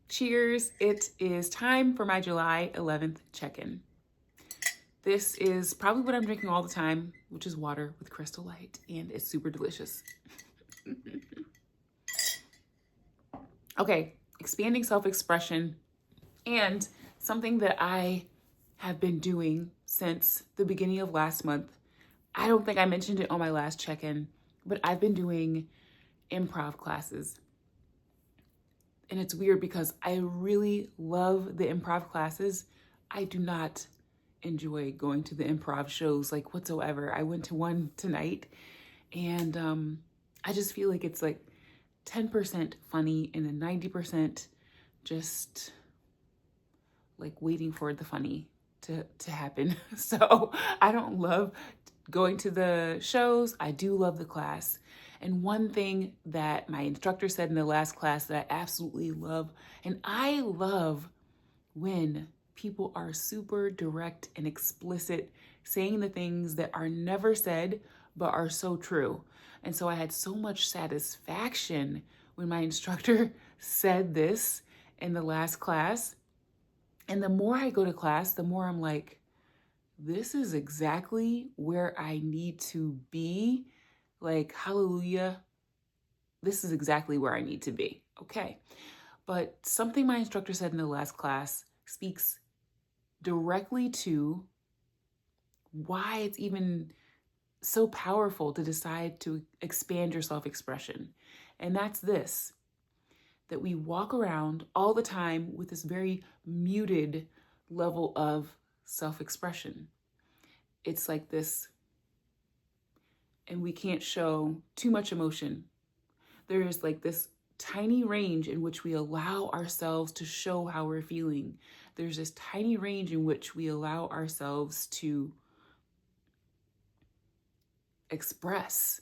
Cheers. It is time for my July 11th check-in. This is probably what I'm drinking all the time, which is water with Crystal Light, and it's super delicious. Okay, expanding self-expression, and something that I have been doing since the beginning of last month. I don't think I mentioned it on my last check-in, but I've been doing improv classes. And it's weird because I really love the improv classes. I do not enjoy going to the improv shows like whatsoever. I went to one tonight and I just feel like it's like 10% funny and then 90% just like waiting for the funny to happen. So I don't love going to the shows. I do love the class. And one thing that my instructor said in the last class that I absolutely love, and I love when people are super direct and explicit, saying the things that are never said but are so true. And so I had so much satisfaction when my instructor said this in the last class. And the more I go to class, the more I'm like, this is exactly where I need to be. Like, hallelujah, this is exactly where I need to be. Okay. But something my instructor said in the last class speaks directly to why it's even so powerful to decide to expand your self-expression. And that's this, that we walk around all the time with this very muted level of self-expression. It's like this, and we can't show too much emotion. There is like this tiny range in which we allow ourselves to show how we're feeling. There's this tiny range in which we allow ourselves to express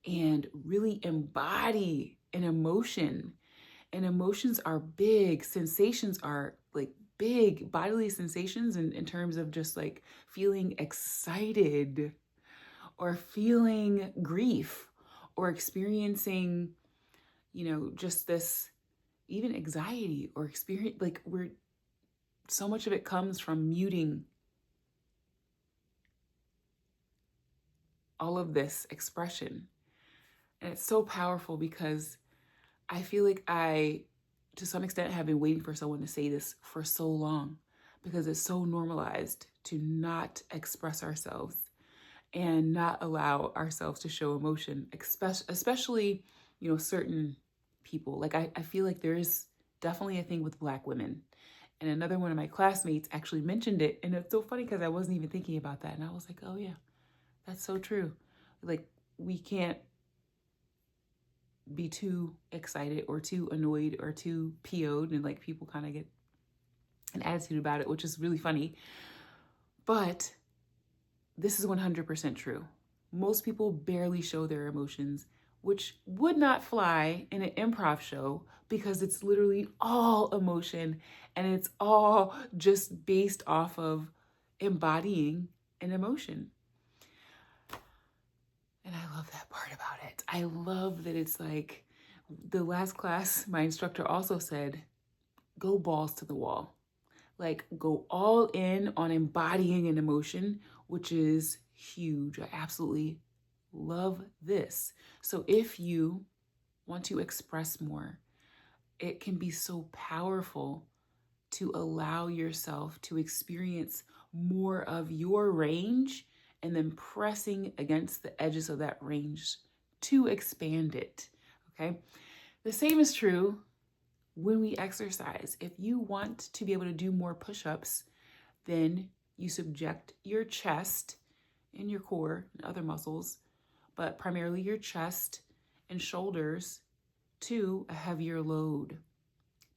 and really embody an emotion. And emotions are big, sensations are like big bodily sensations in terms of just like feeling excited or feeling grief or experiencing, just this even anxiety or experience, like so much of it comes from muting all of this expression. And it's so powerful because I feel like I, to some extent, have been waiting for someone to say this for so long because it's so normalized to not express ourselves and not allow ourselves to show emotion, especially, certain people. Like I feel like there is definitely a thing with Black women. And another one of my classmates actually mentioned it. And it's so funny because I wasn't even thinking about that. And I was like, oh yeah, that's so true. Like we can't be too excited or too annoyed or too PO'd, and like people kind of get an attitude about it, which is really funny. But this is 100% true. Most people barely show their emotions, which would not fly in an improv show because it's literally all emotion and it's all just based off of embodying an emotion. And I love that part about it. I love that it's like the last class, my instructor also said, go balls to the wall. Like go all in on embodying an emotion, which is huge. I absolutely love this. So if you want to express more, it can be so powerful to allow yourself to experience more of your range and then pressing against the edges of that range to expand it. Okay. The same is true when we exercise. If you want to be able to do more push-ups, then you subject your chest and your core and other muscles, but primarily your chest and shoulders, to a heavier load,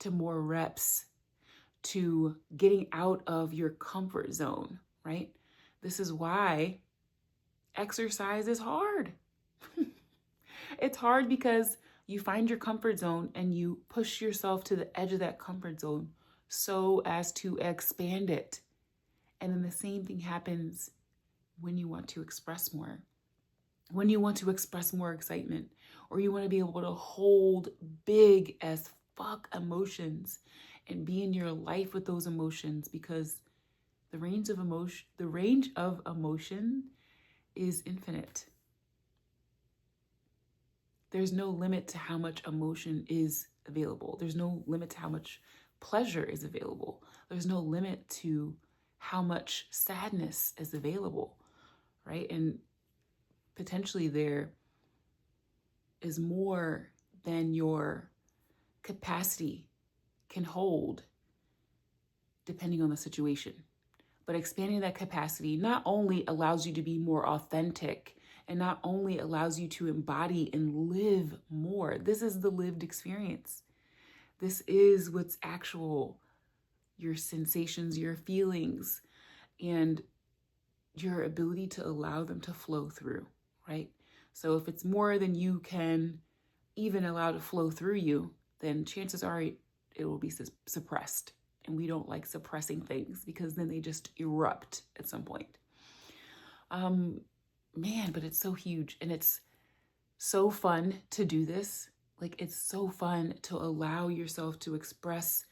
to more reps, to getting out of your comfort zone, right? This is why exercise is hard. It's hard because you find your comfort zone and you push yourself to the edge of that comfort zone so as to expand it. And then the same thing happens when you want to express more. When you want to express more excitement, or you want to be able to hold big as fuck emotions and be in your life with those emotions, because the range of emotion is infinite. There's no limit to how much emotion is available. There's no limit to how much pleasure is available. There's no limit to how much sadness is available, right? And potentially there is more than your capacity can hold depending on the situation. But expanding that capacity not only allows you to be more authentic and not only allows you to embody and live more. This is the lived experience. This is what's actual, your sensations, your feelings, and your ability to allow them to flow through, right? So if it's more than you can even allow to flow through you, then chances are it will be suppressed. And we don't like suppressing things because then they just erupt at some point. Man, but it's so huge and it's so fun to do this. Like, it's so fun to allow yourself to express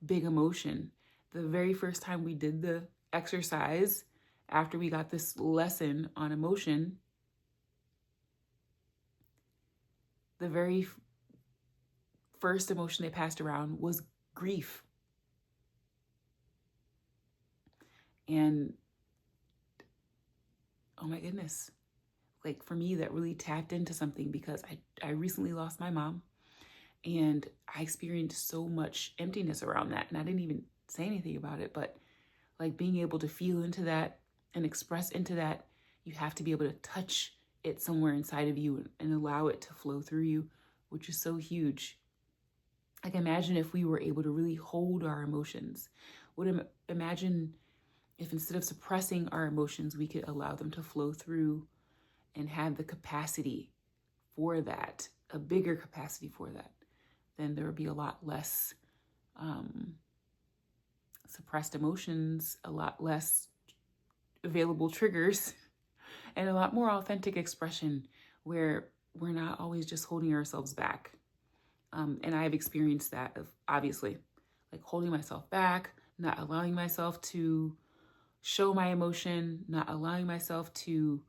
big emotion. The very first time we did the exercise after we got this lesson on emotion, the very first emotion they passed around was grief. And oh my goodness, like for me, that really tapped into something because I recently lost my mom and I experienced so much emptiness around that. And I didn't even say anything about it, but like being able to feel into that and express into that, you have to be able to touch it somewhere inside of you and allow it to flow through you, which is so huge. Like, imagine if we were able to really hold our emotions. Imagine if instead of suppressing our emotions, we could allow them to flow through and have the capacity for that, a bigger capacity for that, then there would be a lot less suppressed emotions, a lot less available triggers, and a lot more authentic expression where we're not always just holding ourselves back. And I've experienced that, obviously, like holding myself back, not allowing myself to show my emotion, not allowing myself to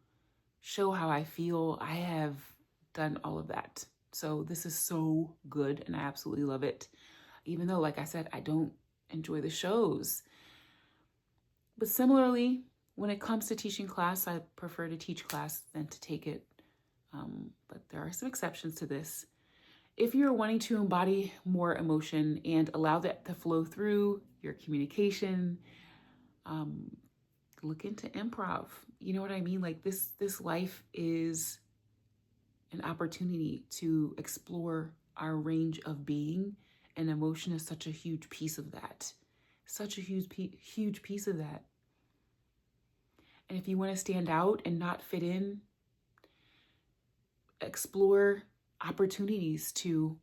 show how I feel. I have done all of that. So this is so good and I absolutely love it. Even though, like I said, I don't enjoy the shows. But similarly, when it comes to teaching class, I prefer to teach class than to take it. But there are some exceptions to this. If you're wanting to embody more emotion and allow that to flow through your communication, look into improv. You know what I mean? Like this life is an opportunity to explore our range of being, and emotion is such a huge piece of that. Such a huge piece of that. And if you want to stand out and not fit in, explore opportunities to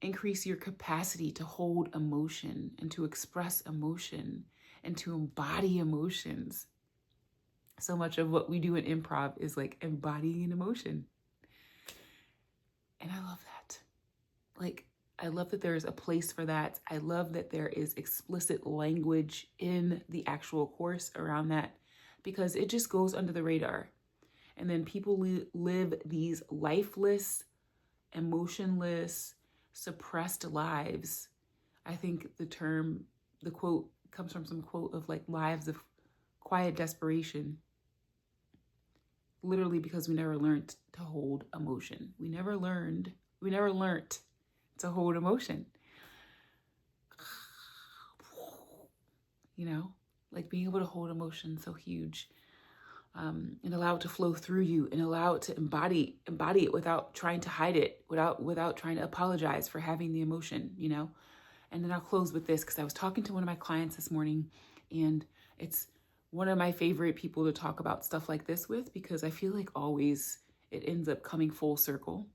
increase your capacity to hold emotion and to express emotion and to embody emotions. So much of what we do in improv is like embodying an emotion. And I love that. Like, I love that there's a place for that. I love that there is explicit language in the actual course around that, because it just goes under the radar. And then people live these lifeless, emotionless, suppressed lives. I think the quote comes from some quote of like lives of quiet desperation. Literally because we never learned to hold emotion. We never learned to hold emotion. You know, like being able to hold emotion so huge. And allow it to flow through you and allow it to embody it without trying to hide it, without trying to apologize for having the emotion, you know? And then I'll close with this because I was talking to one of my clients this morning, and it's one of my favorite people to talk about stuff like this with, because I feel like always it ends up coming full circle.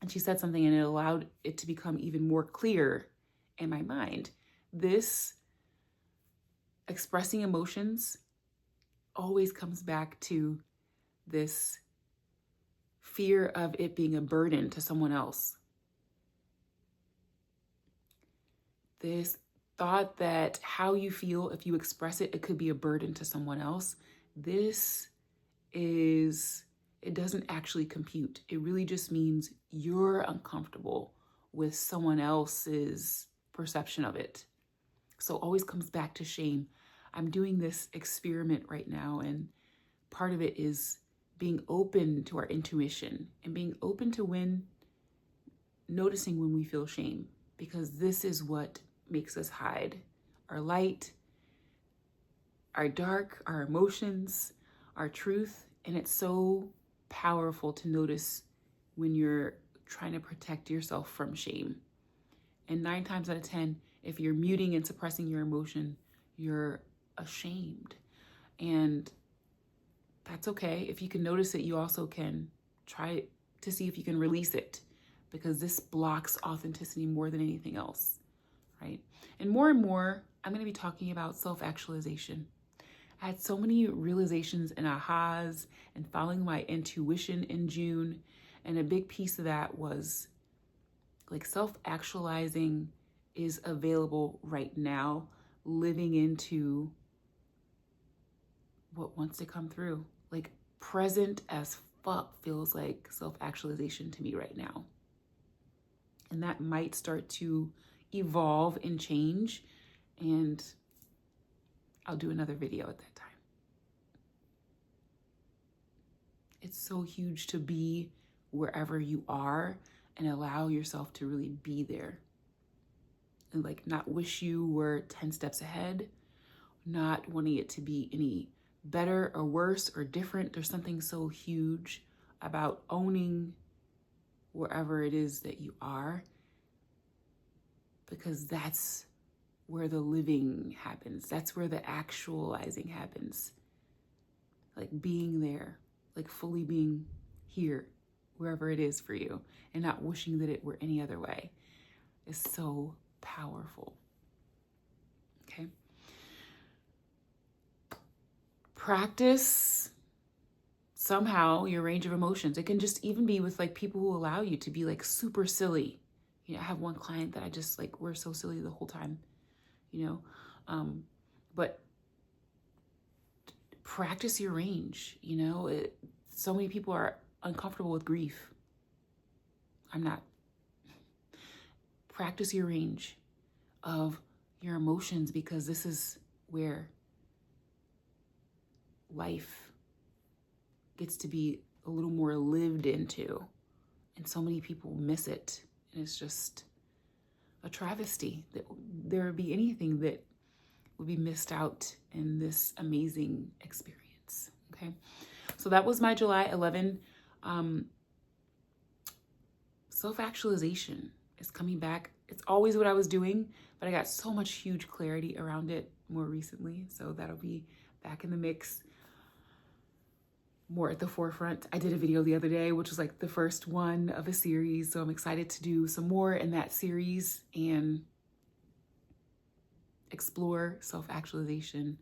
And she said something and it allowed it to become even more clear in my mind. This expressing emotions always comes back to this fear of it being a burden to someone else. This thought that how you feel, if you express it, it could be a burden to someone else. It doesn't actually compute. It really just means you're uncomfortable with someone else's perception of it. So it always comes back to shame. I'm doing this experiment right now, and part of it is being open to our intuition and being open to noticing when we feel shame, because this is what makes us hide our light, our dark, our emotions, our truth. And it's so powerful to notice when you're trying to protect yourself from shame. And 9 times out of 10, if you're muting and suppressing your emotion, you're ashamed. And that's okay. If you can notice it, you also can try to see if you can release it, because this blocks authenticity more than anything else, right? And more, I'm going to be talking about self-actualization. I had so many realizations and ahas and following my intuition in June. And a big piece of that was like self-actualizing is available right now, living into what wants to come through. Like present as fuck feels like self-actualization to me right now. And that might start to evolve and change. And I'll do another video at that time. It's so huge to be wherever you are and allow yourself to really be there. And like not wish you were 10 steps ahead, not wanting it to be any better or worse or different. There's something so huge about owning wherever it is that you are, because that's where the living happens. That's where the actualizing happens. Like being there, like fully being here, wherever it is for you, and not wishing that it were any other way is so powerful. Okay. Practice somehow your range of emotions. It can just even be with like people who allow you to be like super silly. You know, I have one client that I just like, we're so silly the whole time, you know, but practice your range. You know, so many people are uncomfortable with grief. I'm not. Practice your range of your emotions, because this is where life gets to be a little more lived into. And so many people miss it. And it's just a travesty that there would be anything that would be missed out in this amazing experience. Okay. So that was my July 11. Self-actualization is coming back. It's always what I was doing, but I got so much huge clarity around it more recently. So that'll be back in the mix, more at the forefront. I did a video the other day, which was like the first one of a series. So I'm excited to do some more in that series and explore self-actualization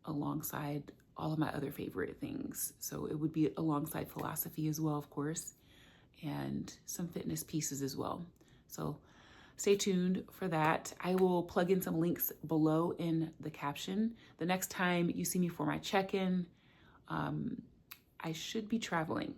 alongside all of my other favorite things. So it would be alongside philosophy as well, of course, and some fitness pieces as well. So stay tuned for that. I will plug in some links below in the caption. The next time you see me for my check-in, I should be traveling.